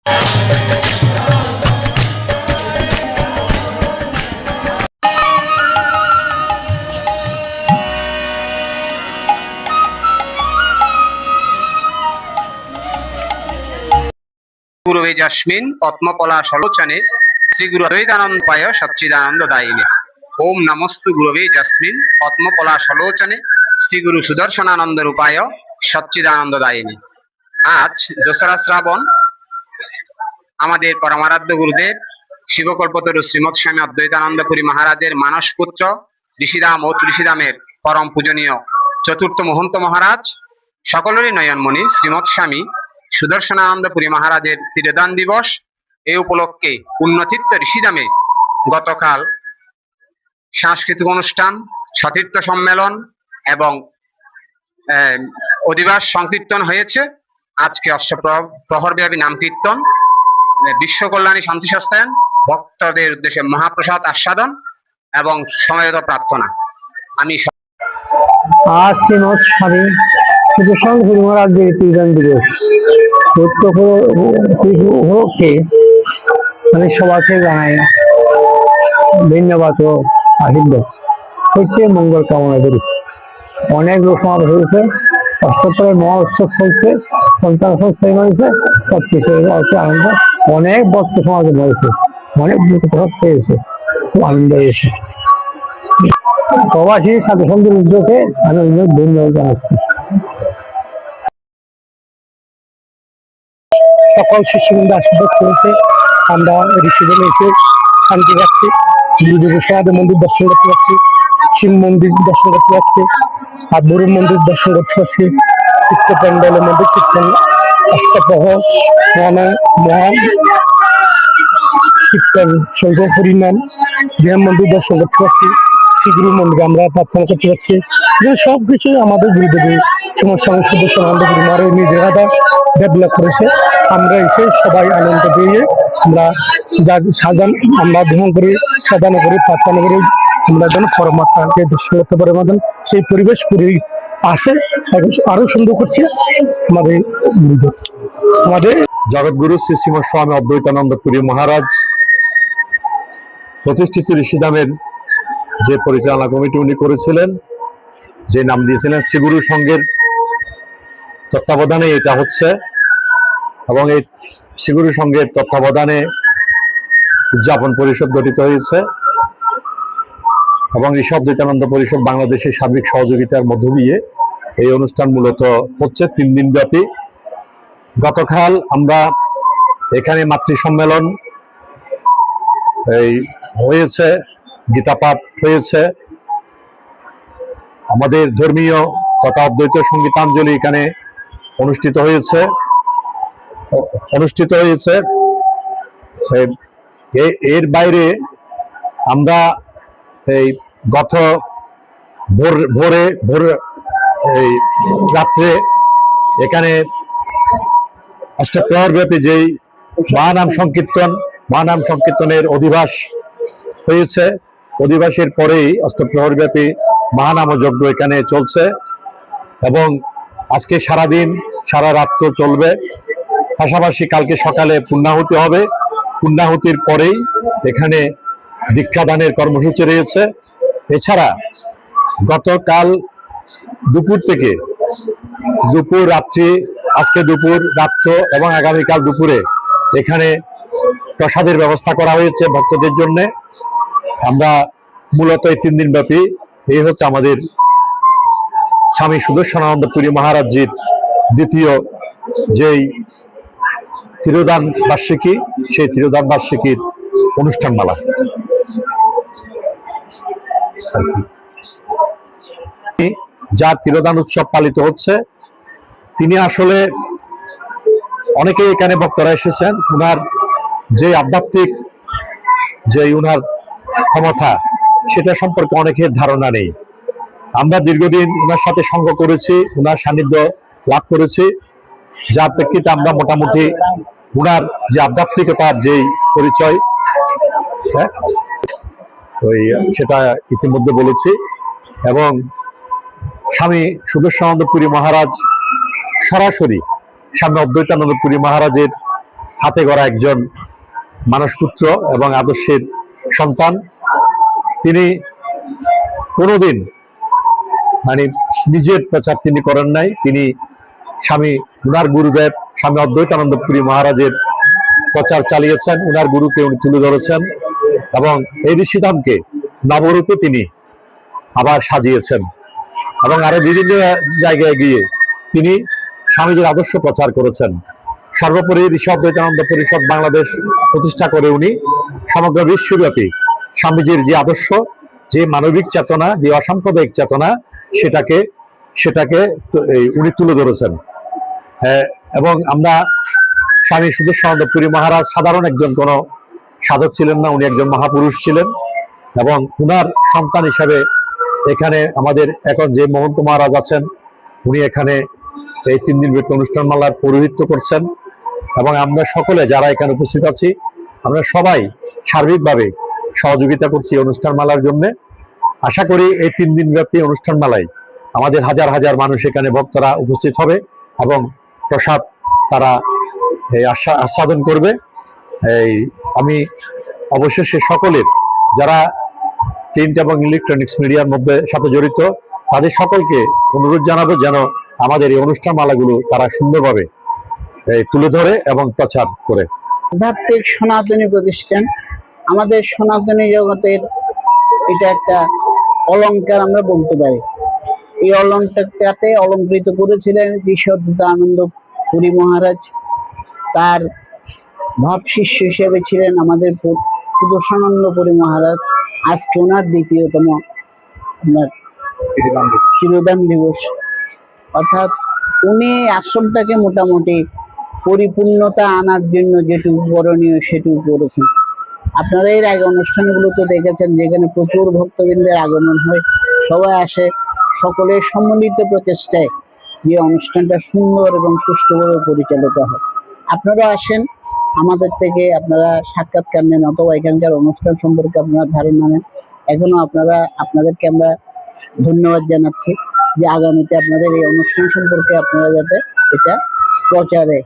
গুরুবে যস্মিন পদ্মপলা সলোচনে শ্রী গুরু অদ্বৈতানন্দায় সচ্চিদানন্দ দায়িনে। ওম নমস্তু গুরুবে যস্মিন পদ্মপলা সলোচনে শ্রী গুরু সুদর্শনানন্দ রূপায় সচ্চিদানন্দ দায়িনে। আজ 2রা শ্রাবণ, আমাদের পরমারাধ্য গুরুদেব শিবকল্পতরু শ্রীমৎ স্বামী অদ্বৈতানন্দপুরী মহারাজের মানস পুত্র ঋষিদাম ও তুলসীদামের পরম পূজনীয় চতুর্থ মহন্ত মহারাজ, সকলেরই নয়নমণি শ্রীমৎ স্বামী সুদর্শনানন্দপুরী মহারাজের তিরোধান দিবস। এই উপলক্ষে পুণ্যতীর্থ ঋষিধামে গতকাল সাংস্কৃতিক অনুষ্ঠান, সতীর্থ সম্মেলন এবং অধিবাস সংকীর্তন হয়েছে। আজকে অষ্টপ্রহরব্যাপী নাম কীর্তন, বিশ্ব কল্যাণী শান্তি সস্তায়ন, ভক্তদের উদ্দেশ্যে মহাপ্রসাদ আস্বাদন এবং সমবেত প্রার্থনা। আমি আজ শ্রীমৎ স্বামী সুদর্শনপুরী মহারাজের তিরোধান দিবস উপলক্ষে আমি সবাইকে জানাই ধন্যবাদ ও আশীর্বাদ, সত্যি মঙ্গল কামনা করি। অনেক লোক সমাবেশ হয়েছে, অষ্টপ্রহরের মহা উৎসব চলছে, সন্তান সংস্থান হয়েছে, সব কিছু আনন্দ। অনেক ভক্ত সমাগম হয়েছে, অনেক প্রভাব পেয়েছে, খুব আনন্দ হয়েছে। প্রবাসী সাধু সন্তের উদ্যোগে আমি অনেক ধন্যবাদ জানাচ্ছি। সকল শিষ্যবৃন্দ আশীর্বাদ করেছে, আমরা ঋষিজনে এসে শান্তি পাচ্ছি, গুরুদেবের সমাধি মন্দির দর্শন করতে পারছি, শিব মন্দির দর্শন করতে পারছি, আর বরুণ মন্দির দর্শন করতে পারছি, কীর্ত প্যান্ডেলের মন্দির কীর্তন অষ্টপ্রহর মহান কীর্তন চলছে, হরিনাম ধ্যান মন্দির দর্শন করতে পারছি, শ্রীগুরু মন্দিরে আমরা প্রার্থনা করতে পারছি। সব কিছুই আমাদের গুরুদেবের সমস্যার সুদর্শনানন্দপুরী মহারাজ নিজের হাতে ডেভেলপ করেছে। আমরা এসে সবাই আনন্দ পেয়ে আমরা আমরা ভ্রমণ করি, সাধনা করি, প্রার্থনা করি, আমরা যেন পরমাত্মাকে দর্শন করতে পারি। আমাদের সেই পরিবেশ পুরী আসে, আরো সুন্দর করছে আমাদের গুরুদেব। আমাদের জগৎগুরু শ্রী শ্রীমৎ স্বামী অদ্বৈতানন্দপুরী মহারাজ প্রতিষ্ঠিত ঋষিধামের যে পরিচালনা কমিটি উনি করেছিলেন, যে নাম দিয়েছিলেন শ্রীগুরু সংঘের তত্ত্বাবধানে এটা হচ্ছে, এবং এই শ্রীগুরু সংঘের তত্ত্বাবধানে উদযাপন পরিষদ গঠিত হয়েছে এবং ঋষি অদ্বৈতানন্দ পরিষদ বাংলাদেশের সার্বিক সহযোগিতার মধ্য দিয়ে এই অনুষ্ঠান মূলত হচ্ছে 3 দিন ব্যাপী। গতকাল আমরা এখানে মাতৃ সম্মেলন এই হয়েছে, গীতাপাঠ হয়েছে, আমাদের ধর্মীয় তথা অদ্বৈত সঙ্গীতাঞ্জলি এখানে অনুষ্ঠিত হয়েছে। এর বাইরে আমরা এই গত ভোরে এই রাত্রে এখানে অষ্টপ্রহর ব্যাপী যেই মহানাম সংকীর্তনের অধিবাস হয়েছে, অধিবাসের পরেই অষ্টপ্রহর ব্যাপী মহানাম যজ্ঞ এখানে চলছে এবং আজকে সারাদিন সারা রাত্র চলবে। পাশাপাশি কালকে সকালে পূর্ণাহুতি হবে, পূর্ণাহুতির পরেই এখানে দীক্ষাদানের কর্মসূচি রয়েছে। এছাড়া গতকাল দুপুর থেকে আজকে দুপুর, রাত্র এবং আগামীকাল দুপুরে এখানে প্রসাদের ব্যবস্থা করা হয়েছে ভক্তদের জন্য। আমরা মূলত এই 3 দিন ব্যাপী এই হচ্ছে আমাদের স্বামী সুদর্শনানন্দপুরী মহারাজজির দ্বিতীয় যেই তিরোধান বার্ষিকী, সেই তিরোধান বার্ষিকীর অনুষ্ঠানমালা। যার তিরোধান উৎসব পালিত হচ্ছে, তিনি আসলে অনেকেই এখানে ভক্তরা এসেছেন, উনার যে আধ্যাত্মিক যে উনার ক্ষমতা সেটা সম্পর্কে অনেকের ধারণা নেই। আমরা দীর্ঘদিন উনার সাথে সঙ্গ করেছি, উনার সান্নিধ্য লাভ করেছি, যার প্রেক্ষিতে আমরা মোটামুটি উনার যে আধ্যাত্মিকতার যেই পরিচয় সেটা ইতিমধ্যে বলেছি। এবং স্বামী সুদর্শনানন্দপুরী মহারাজ সরাসরি স্বামী অদ্বৈতানন্দপুরী মহারাজের হাতে গড়া একজন মানসপুত্র এবং আদর্শের সন্তান। তিনি কোনোদিন মানে নিজের প্রচার তিনি করেন নাই। তিনি উনার গুরুদেব স্বামী অদ্বৈতানন্দ পুরী মহারাজের প্রচার চালিয়েছেন, উনার গুরুকে উনি তুলে ধরেছেন এবং এই ঋষিধামকে নবরূপে তিনি আবার সাজিয়েছেন এবং আরো বিভিন্ন জায়গায় গিয়ে তিনি স্বামীজির আদর্শ প্রচার করেছেন। সর্বোপরি ঋষি অদ্বৈতানন্দ পরিষদ বাংলাদেশ প্রতিষ্ঠা করে উনি সমগ্র বিশ্বব্যাপী স্বামীজির যে আদর্শ, যে মানবিক চেতনা, যে অসাম্প্রদায়িক চেতনা, সেটাকে উনি তুলে ধরেছেন। এবং আমরা স্বামী সুদর্শনানন্দ পুরী মহারাজ সাধারণ একজন কোনো সাধক ছিলেন না, উনি একজন মহাপুরুষ ছিলেন এবং উনার সন্তান হিসাবে এখানে আমাদের এখন যে মহন্ত মহারাজ আছেন, উনি এখানে এই 3 দিনব্যাপী অনুষ্ঠান মালার পৌরোহিত্য করছেন এবং আমরা সকলে যারা এখানে উপস্থিত আছি, আমরা সবাই সার্বিকভাবে সহযোগিতা করছি অনুষ্ঠান মালার জন্য। আশা করি এই 3 দিনব্যাপী অনুষ্ঠান মালায় আমাদের হাজার হাজার মানুষ এখানে ভক্তরা উপস্থিত হবে এবং প্রসাদ তারা আস্বাদন করবে। আমি অবশেষে সকলের যারা প্রিন্ট এবং ইলেকট্রনিক্স মিডিয়ার মধ্যে সাথে জড়িত তাদের সকলকে অনুরোধ জানাবো যেন আমাদের এই অনুষ্ঠান মালাগুলো তারা সুন্দরভাবে তুলে ধরে এবং প্রচার করে। আধ্যাত্মিক সনাতনী প্রতিষ্ঠান আমাদের সনাতনী জগতের এটা একটা অলংকার আমরা বলতে পারি। এই অলংকারটাতে অলঙ্কৃত করেছিলেন ঋষি অদ্বৈতানন্দ পুরী মহারাজ। তার ভাব শিষ্য হিসেবে ছিলেন আমাদের সুদর্শনানন্দ পুরী মহারাজ। আজকে ওনার দ্বিতীয়তম আপনার তিরোধান দিবস, অর্থাৎ উনি আশ্রমটাকে মোটামুটি পরিপূর্ণতা আনার জন্য যেটুকু করণীয় সেটুকু করেছেন। আপনারা এর আগে অনুষ্ঠানগুলো তো দেখেছেন, যেখানে প্রচুর ভক্তবৃন্দের আগমন হয়, সবাই আসে, সকলের সম্মিলিত প্রচেষ্টায় যে অনুষ্ঠানটা সুন্দর এবং সুষ্ঠুভাবে পরিচালিত হয়। আপনারা আসেন, আমাদের থেকে আপনারা সাক্ষাৎকার নেন অথবা এখানকার অনুষ্ঠান সম্পর্কে আপনারা ধারণা নেন। এখনো আপনাদেরকে আমরা ধন্যবাদ জানাচ্ছি যে আগামীতে আপনাদের এই অনুষ্ঠান সম্পর্কে আপনারা যাতে এটা প্রচারে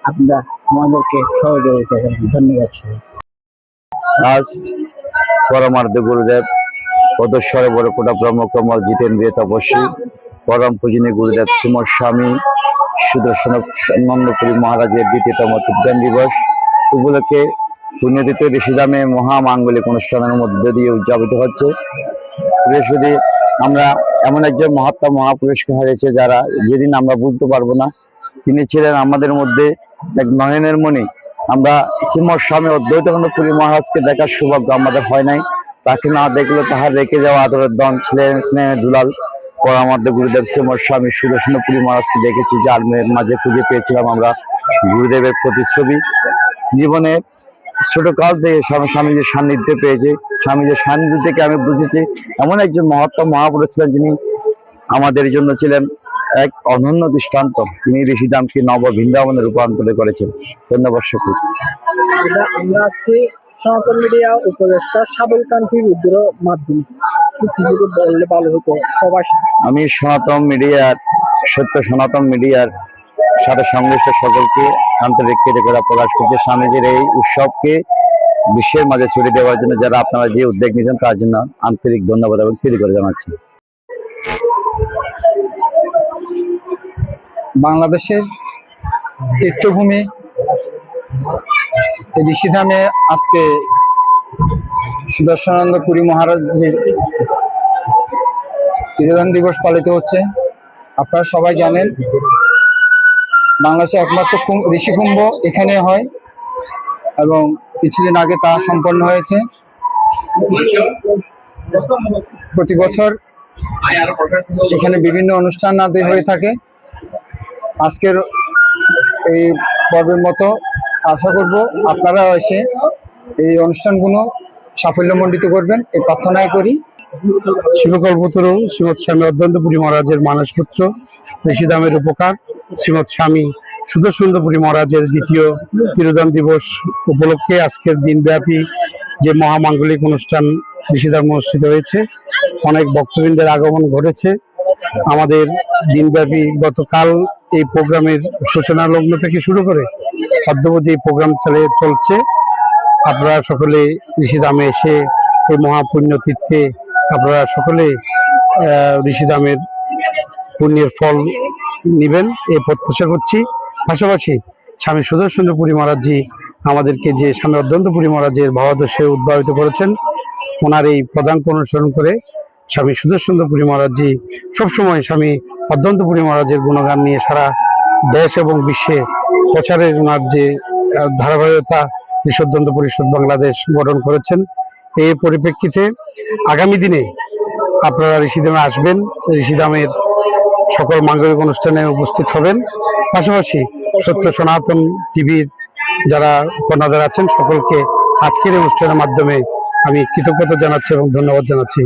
আপনারা আমাদেরকে সহযোগিতা করেন। ধন্যবাদ। আজ পরমার্থ গুরুদেব পদস্বরে বরকোটা ব্রহ্মকমল জিতেন্দ্রিয় তপস্বী পরম পূজনীয় গুরুদেব শ্রীমৎ স্বামী সুদর্শনানন্দপুরী মহারাজের দ্বিতীয়তম তিরোধান দিবস উপলক্ষে পুণ্যতীর্থ ঋষিধামে মহামাঙ্গলিক অনুষ্ঠানের মধ্য দিয়ে উদযাপিত হচ্ছে। শুধু আমরা এমন একজন মহাত্মা মহাপুরুষকে হারিয়েছে যারা যেদিন আমরা বুঝতে পারবো না। তিনি ছিলেন আমাদের মধ্যে এক নয়নের মণি। আমরা শ্রীমৎ স্বামী অদ্বৈতানন্দ পুরী মহারাজকে দেখার সৌভাগ্য আমাদের হয় নাই। তাকে না দেখলে তাহার রেখে যাওয়া আদরের দন ছিলেন স্নেহের দুলাল পরমার্থ গুরুদেব শ্রীমৎ স্বামী সুদর্শন পুরী মহারাজকে দেখেছি, যার মাঝে খুঁজে পেয়েছিলাম আমরা গুরুদেবের প্রতিচ্ছবি। জীবনে ছোটকাল থেকে স্বামীজির সান্নিধ্যে পেয়েছি। স্বামীজির সান্নিধ্য থেকে আমি বুঝেছি এমন একজন মহাত্মা মহাপুরুষ ছিলেন যিনি আমাদের জন্য ছিলেন এক অনন্য দৃষ্টান্ত। তিনি ঋষিধামকে নব বৃন্দাবনে রূপান্তর করেছেন। ধন্যবাদ। আমরা আছি সনাতন মিডিয়া উপদেষ্টা সাবল কান্তি রুদ্র মাধ্যমে বললে ভালো হতো সবাই। আমি সনাতন মিডিয়ার সাথে সংশ্লিষ্ট সকলকে আন্তরিক কৃতজ্ঞতা প্রকাশ করছি স্বামীজির এই উৎসবকে বিশ্বের মাঝে ছড়িয়ে দেওয়ার জন্য যারা আপনারা যে উদ্যোগ নিয়েছেন তার জন্য আন্তরিক ধন্যবাদ এবং কৃতজ্ঞতা জানাচ্ছি। বাংলাদেশের তীর্থভূমি ঋষিধামে আজকে সুদর্শনানন্দ পুরী মহারাজের তিরোধান দিবস পালিত হচ্ছে। আপনারা সবাই জানেন বাংলাদেশে একমাত্র ঋষি কুম্ভ এখানে হয় এবং কিছুদিন আগে তা সম্পন্ন হয়েছে। প্রতি বছর এখানে বিভিন্ন অনুষ্ঠান আদি হয়ে থাকে। আজকের এই পর্বের মতো আশা করব আপনারা এসে এই অনুষ্ঠানগুলো সাফল্যমণ্ডিত করবেন এই প্রার্থনাই করি। শিবকল্পতরু শ্রীমৎ স্বামী অদ্বৈতপুরী মহারাজের মানসপুত্র ঋষিধামের উপকার শ্রীমৎ স্বামী সুদর্শনপুরী মহারাজের দ্বিতীয় তিরোধান দিবস উপলক্ষে আজকের দিনব্যাপী যে মহামাঙ্গলিক অনুষ্ঠান ঋষিধাম অনুষ্ঠিত হয়েছে, অনেক ভক্তবৃন্দের আগমন ঘটেছে। আমাদের দিনব্যাপী গতকাল এই প্রোগ্রামের সূচনা লগ্ন থেকে শুরু করে অদ্যাবধি এই প্রোগ্রাম চলছে। আপনারা সকলে ঋষিধামে এসে এই মহাপুণ্য তীর্থে আপনারা সকলে ঋষিধামের পুণ্যের ফল নিবেন এই প্রত্যাশা করছি। পাশাপাশি স্বামী সুদর্শনপুরী মহারাজজি আমাদেরকে যে স্বামী অদ্বৈতপুরী মহারাজের ভাবাদর্শে উদ্ভাবিত করেছেন, ওনার এই পদাঙ্ক অনুসরণ করে স্বামী সুদর্শনপুরী মহারাজজি সবসময় স্বামী অদ্বৈতপুরী মহারাজের গুণগান নিয়ে সারা দেশ এবং বিশ্বে প্রচারের ওনার যে ধারাবাহিকতা ঋষিদন্ত পরিষদ বাংলাদেশ গঠন করেছেন। এই পরিপ্রেক্ষিতে আগামী দিনে আপনারা ঋষিধামে আসবেন, ঋষিধামের সকল মাঙ্গলিক অনুষ্ঠানে উপস্থিত হবেন। পাশাপাশি সত্য সনাতন টিভির যারা কর্ণধার আছেন সকলকে আজকের এই অনুষ্ঠানের মাধ্যমে আমি কৃতজ্ঞতা জানাচ্ছি এবং ধন্যবাদ জানাচ্ছি।